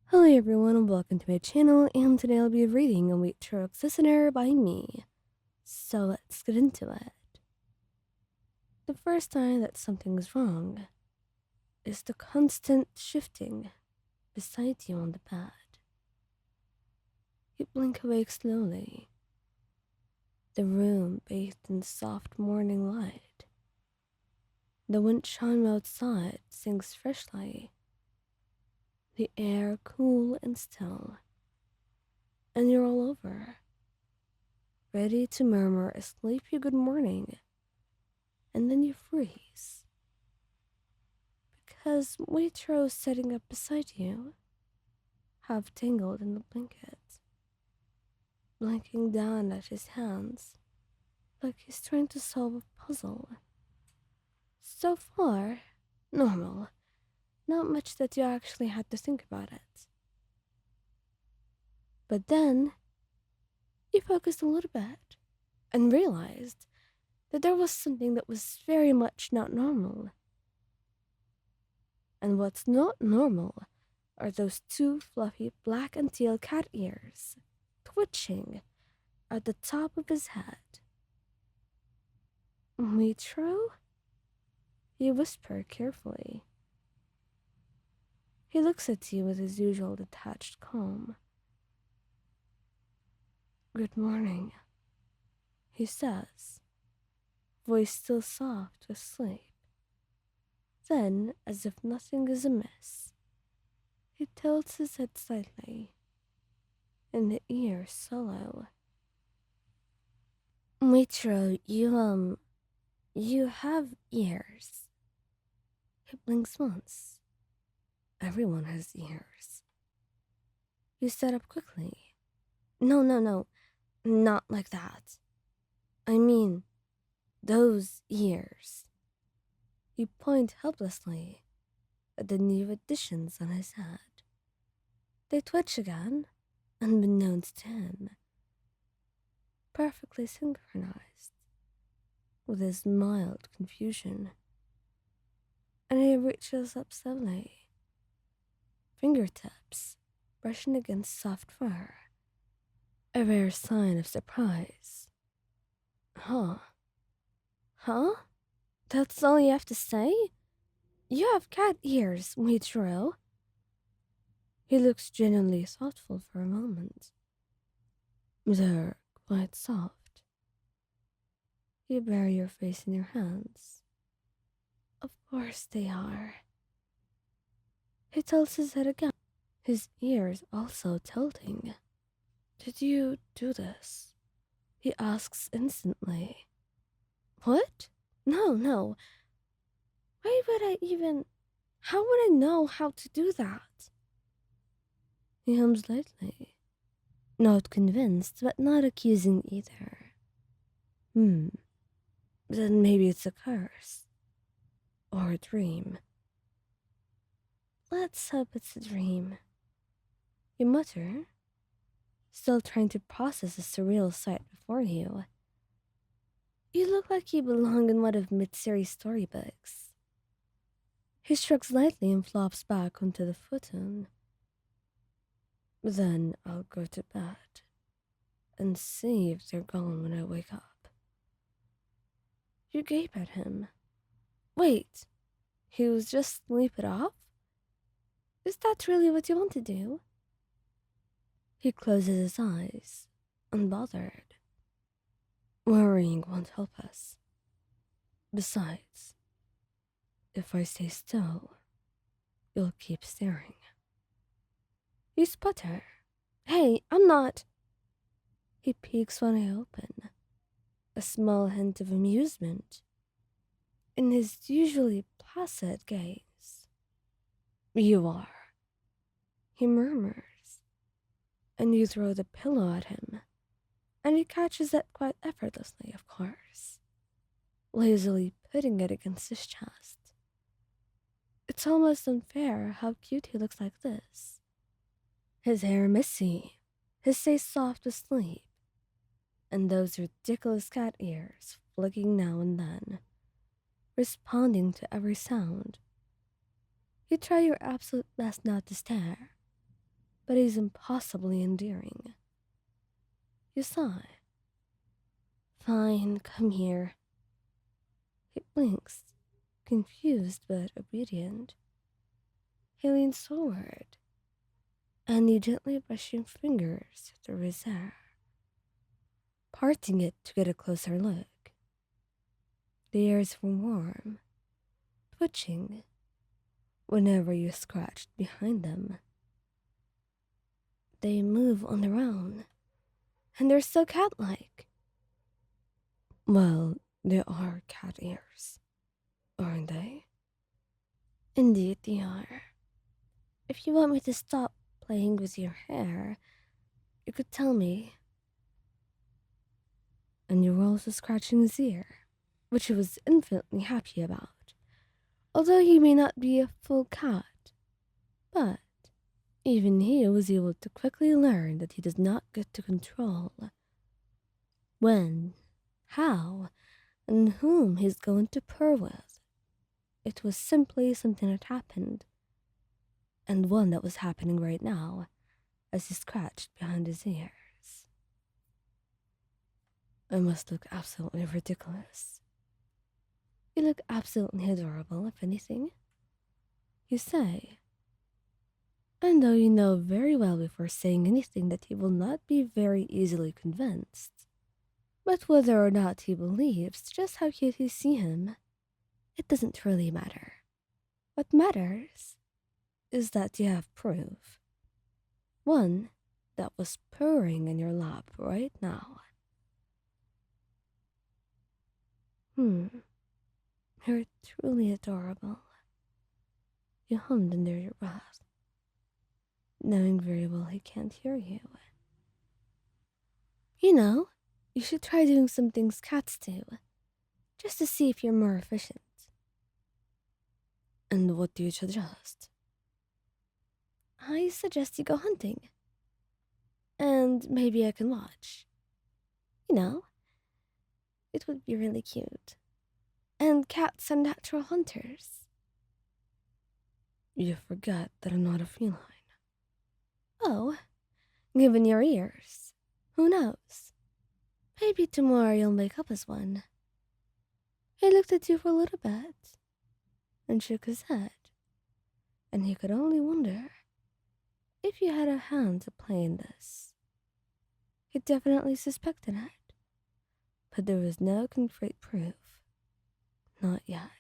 Hello everyone and welcome to my channel, and today I'll be reading a Muichiro Listener by me. So let's get into it. The first sign that something's wrong is the constant shifting beside you on the bed. You blink awake slowly, the room bathed in soft morning light. The wind chime outside sings freshly, the air cool and still, and you're all over, ready to murmur a sleepy good morning, and then you freeze. Because Muichiro is sitting up beside you, half tangled in the blanket, blinking down at his hands like he's trying to solve a puzzle. So far, normal. Not much that you actually had to think about it. But then, you focused a little bit and realized that there was something that was very much not normal. And what's not normal are those two fluffy black and teal cat ears, twitching at the top of his head. Muichiro? You whisper carefully. He looks at you with his usual detached calm. Good morning, he says, voice still soft with sleep. Then, as if nothing is amiss, he tilts his head slightly, and the ears solo. Muichiro, you have ears. He blinks once. Everyone has ears. You sit up quickly. No, not like that. I mean, those ears. You point helplessly at the new additions on his head. They twitch again, unbeknownst to him, perfectly synchronized with his mild confusion. And he reaches up slowly, fingertips brushing against soft fur, a rare sign of surprise. Huh? Huh? That's all you have to say? You have cat ears, Muichiro. He looks genuinely thoughtful for a moment. They're quite soft. You bury your face in your hands. Of course they are. He tilts his head again, his ears also tilting. Did you do this? He asks instantly. What? No. Why would I even... How would I know how to do that? He hums lightly, not convinced, but not accusing either. Then maybe it's a curse. Or a dream. Let's hope it's a dream. You mutter, still trying to process the surreal sight before you. You look like you belong in one of mid-series storybooks. He shrugs lightly and flops back onto the futon. Then I'll go to bed and see if they're gone when I wake up. You gape at him. Wait, he was just sleep it off? Is that really what you want to do? He closes his eyes, unbothered. Worrying won't help us. Besides, if I stay still, you'll keep staring. You sputter. Hey, I'm not. He peeks one eye open, a small hint of amusement in his usually placid gaze. You are, he murmurs, and you throw the pillow at him, and he catches it quite effortlessly, of course, lazily putting it against his chest. It's almost unfair how cute he looks like this. His hair messy, his face soft with sleep, and those ridiculous cat ears flicking now and then, responding to every sound. You try your absolute best not to stare, but he's impossibly endearing. You sigh. Fine, come here. He blinks, confused but obedient. He leans forward, and you gently brush your fingers through his hair, parting it to get a closer look. The ears were warm, twitching whenever you scratched behind them. They move on their own, and they're so cat-like. Well, they are cat ears, aren't they? Indeed they are. If you want me to stop playing with your hair, you could tell me. And you were also scratching his ear, which he was infinitely happy about. Although he may not be a full cat, but even he was able to quickly learn that he does not get to control when, how, and whom he's going to purr with. It was simply something that happened, and one that was happening right now as he scratched behind his ears. I must look absolutely ridiculous. You look absolutely adorable, if anything. You say. And though you know very well before saying anything that he will not be very easily convinced. But whether or not he believes just how cute you see him, it doesn't really matter. What matters is that you have proof. One that was purring in your lap right now. You're truly adorable. You hummed under your breath, knowing very well he can't hear you. You know, you should try doing some things cats do, just to see if you're more efficient. And what do you suggest? I suggest you go hunting. And maybe I can watch. You know, it would be really cute. And cats are natural hunters. You forget that I'm not a feline. Oh, given your ears, who knows? Maybe tomorrow you'll make up as one. He looked at you for a little bit and shook his head, and he could only wonder if you had a hand to play in this. He definitely suspected it, but there was no concrete proof. Not yet.